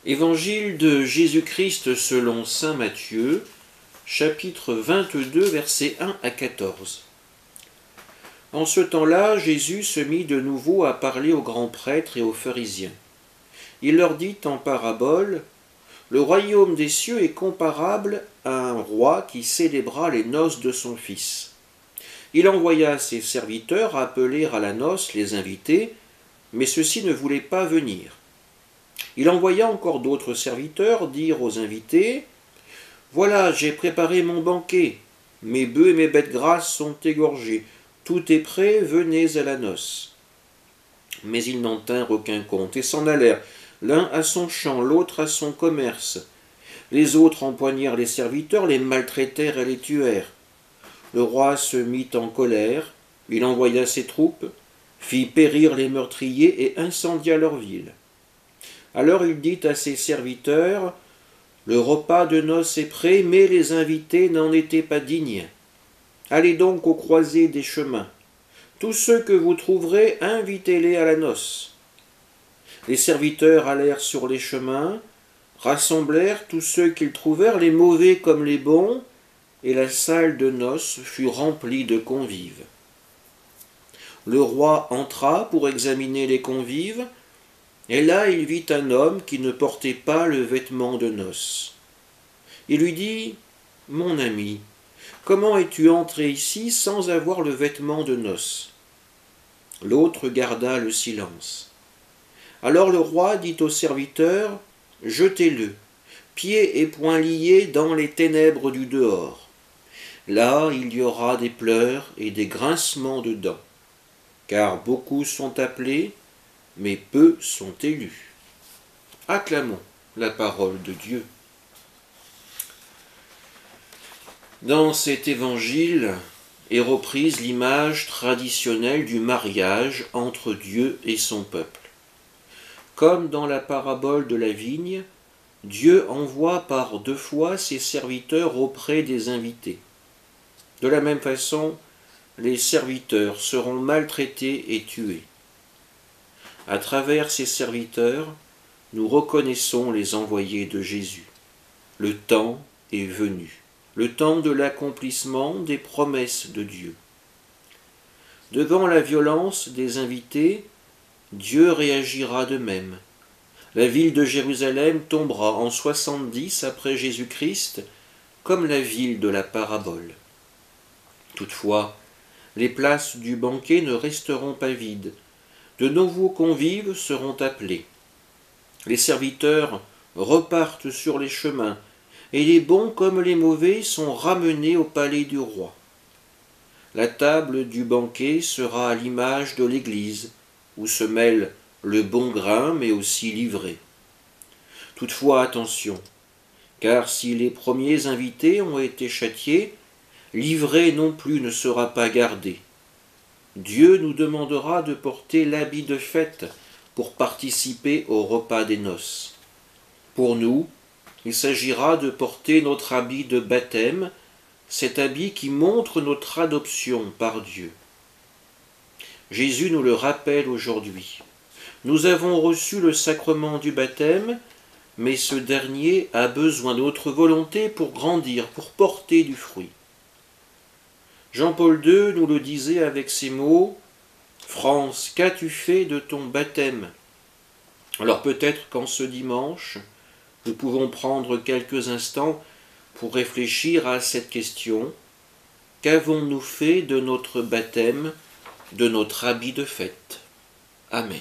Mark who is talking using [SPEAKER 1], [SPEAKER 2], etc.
[SPEAKER 1] Évangile de Jésus-Christ selon saint Matthieu, chapitre 22, versets 1 à 14. En ce temps-là, Jésus se mit de nouveau à parler aux grands prêtres et aux pharisiens. Il leur dit en parabole, « Le royaume des cieux est comparable à un roi qui célébra les noces de son fils. Il envoya ses serviteurs appeler à la noce les invités, mais ceux-ci ne voulaient pas venir. Il envoya encore d'autres serviteurs dire aux invités, « Voilà, j'ai préparé mon banquet, mes bœufs et mes bêtes grasses sont égorgés, tout est prêt, venez à la noce. » Mais ils n'en tinrent aucun compte et s'en allèrent, l'un à son champ, l'autre à son commerce. Les autres empoignèrent les serviteurs, les maltraitèrent et les tuèrent. Le roi se mit en colère, il envoya ses troupes, fit périr les meurtriers et incendia leur ville. Alors il dit à ses serviteurs, « Le repas de noces est prêt, mais les invités n'en étaient pas dignes. Allez donc aux croisées des chemins. Tous ceux que vous trouverez, invitez-les à la noce. » Les serviteurs allèrent sur les chemins, rassemblèrent tous ceux qu'ils trouvèrent, les mauvais comme les bons, et la salle de noces fut remplie de convives. Le roi entra pour examiner les convives, et là il vit un homme qui ne portait pas le vêtement de noces. Il lui dit, « Mon ami, comment es-tu entré ici sans avoir le vêtement de noces ?» L'autre garda le silence. Alors le roi dit aux serviteurs, « Jetez-le, pieds et poings liés dans les ténèbres du dehors. Là il y aura des pleurs et des grincements de dents, car beaucoup sont appelés, mais peu sont élus. » Acclamons la parole de Dieu. Dans cet évangile est reprise l'image traditionnelle du mariage entre Dieu et son peuple. Comme dans la parabole de la vigne, Dieu envoie par 2 fois ses serviteurs auprès des invités. De la même façon, les serviteurs seront maltraités et tués. À travers ces serviteurs, nous reconnaissons les envoyés de Jésus. Le temps est venu, le temps de l'accomplissement des promesses de Dieu. Devant la violence des invités, Dieu réagira de même. La ville de Jérusalem tombera en 70 après Jésus-Christ, comme la ville de la parabole. Toutefois, les places du banquet ne resteront pas vides. De nouveaux convives seront appelés. Les serviteurs repartent sur les chemins, et les bons comme les mauvais sont ramenés au palais du roi. La table du banquet sera à l'image de l'Église, où se mêle le bon grain, mais aussi l'ivraie. Toutefois, attention, car si les premiers invités ont été châtiés, l'ivraie non plus ne sera pas gardée. Dieu nous demandera de porter l'habit de fête pour participer au repas des noces. Pour nous, il s'agira de porter notre habit de baptême, cet habit qui montre notre adoption par Dieu. Jésus nous le rappelle aujourd'hui. Nous avons reçu le sacrement du baptême, mais ce dernier a besoin de notre volonté pour grandir, pour porter du fruit. Jean-Paul II nous le disait avec ces mots, « France, qu'as-tu fait de ton baptême ?» Alors peut-être qu'en ce dimanche, nous pouvons prendre quelques instants pour réfléchir à cette question. Qu'avons-nous fait de notre baptême, de notre habit de fête ? Amen.